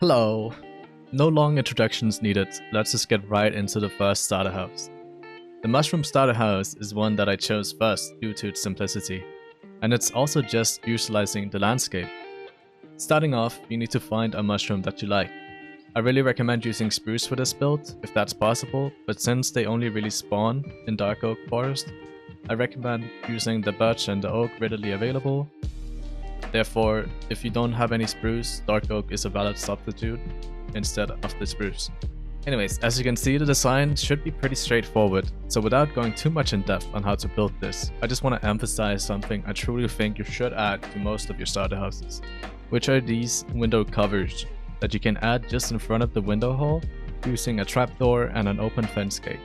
Hello! No long introductions needed, let's just get right into the first starter house. The mushroom starter house is one that I chose first due to its simplicity, and it's also just utilizing the landscape. Starting off, you need to find a mushroom that you like. I really recommend using spruce for this build, if that's possible, but since they only really spawn in dark oak forest, I recommend using the birch and the oak readily available. Therefore, if you don't have any spruce, dark oak is a valid substitute instead of the spruce. Anyways, as you can see, the design should be pretty straightforward, so without going too much in depth on how to build this, I just want to emphasize something I truly think you should add to most of your starter houses, which are these window covers that you can add just in front of the window hole using a trapdoor and an open fence gate.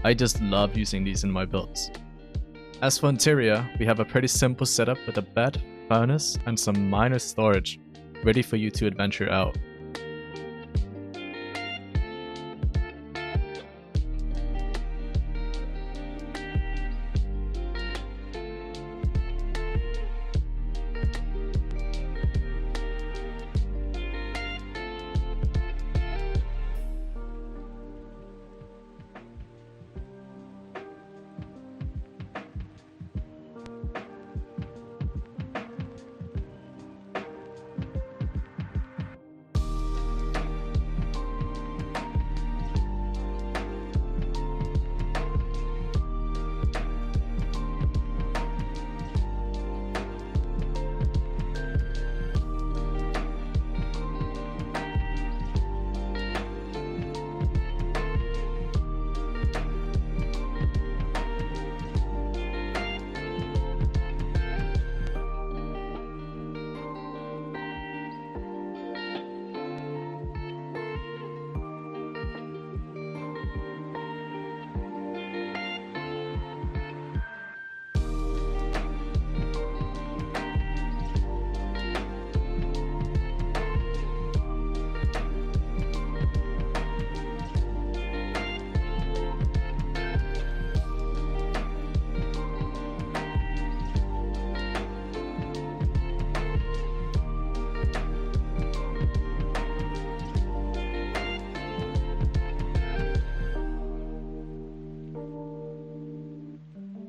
I just love using these in my builds. As for interior, we have a pretty simple setup with a bed, furnace, and some minor storage, ready for you to adventure out.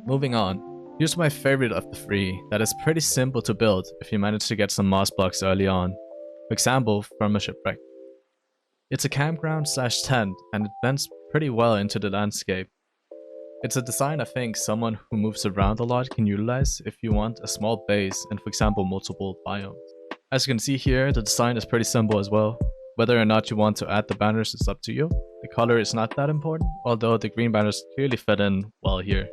Moving on, here's my favorite of the three that is pretty simple to build if you manage to get some moss blocks early on, for example from a shipwreck. It's a campground slash tent and it blends pretty well into the landscape. It's a design I think someone who moves around a lot can utilize if you want a small base and for example multiple biomes. As you can see here, the design is pretty simple as well. Whether or not you want to add the banners is up to you. The color is not that important, although the green banners clearly fit in well here.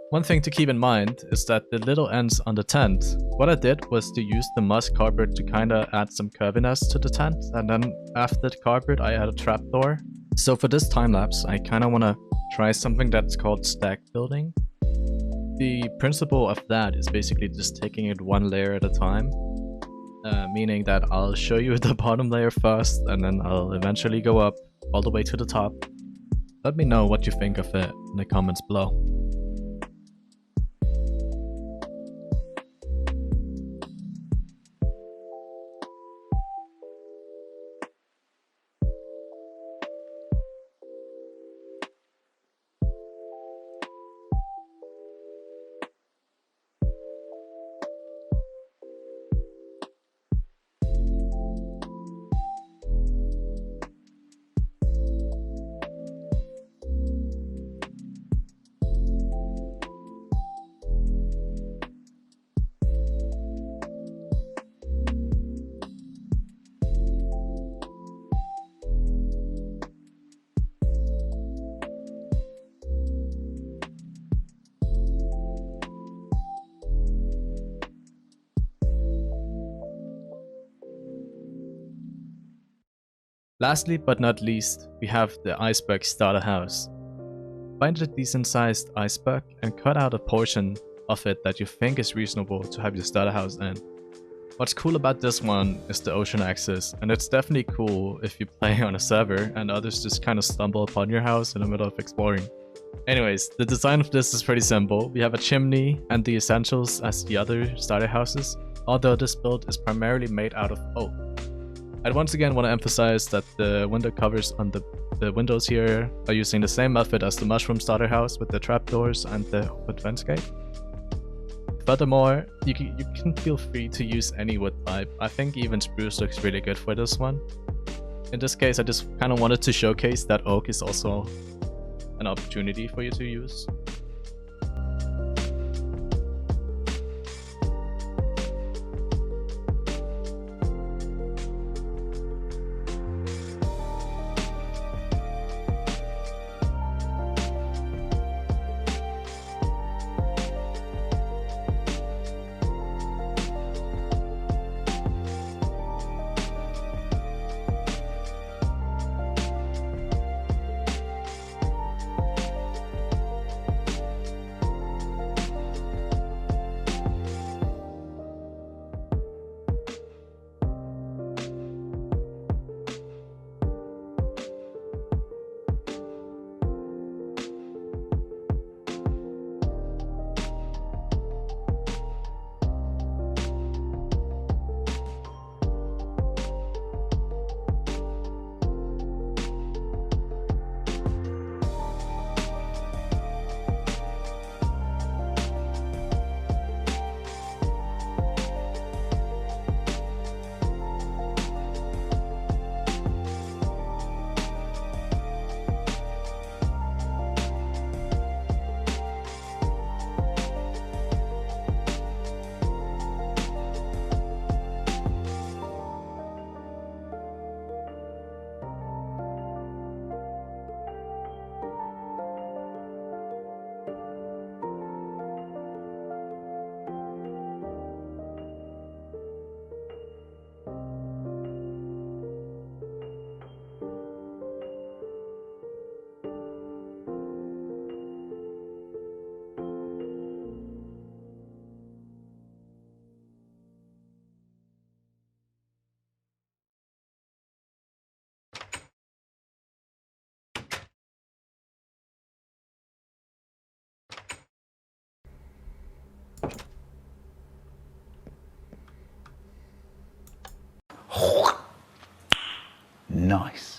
One thing to keep in mind is that the little ends on the tent, what I did was to use the moss carpet to kinda add some curviness to the tent, and then after the carpet I added a trapdoor. So for this time lapse I kinda wanna try something that's called stack building. The principle of that is basically just taking it one layer at a time, meaning that I'll show you the bottom layer first and then I'll eventually go up all the way to the top. Let me know what you think of it in the comments below. Lastly but not least, we have the Iceberg starter house. Find a decent sized iceberg and cut out a portion of it that you think is reasonable to have your starter house in. What's cool about this one is the ocean access, and it's definitely cool if you play on a server and others just kind of stumble upon your house in the middle of exploring. Anyways, the design of this is pretty simple. We have a chimney and the essentials as the other starter houses, although this build is primarily made out of oak. I once again want to emphasize that the window covers on the windows here are using the same method as the mushroom starter house with the trapdoors and the wood fence gate. Furthermore, you can feel free to use any wood type. I think even spruce looks really good for this one. In this case, I just kind of wanted to showcase that oak is also an opportunity for you to use. Nice.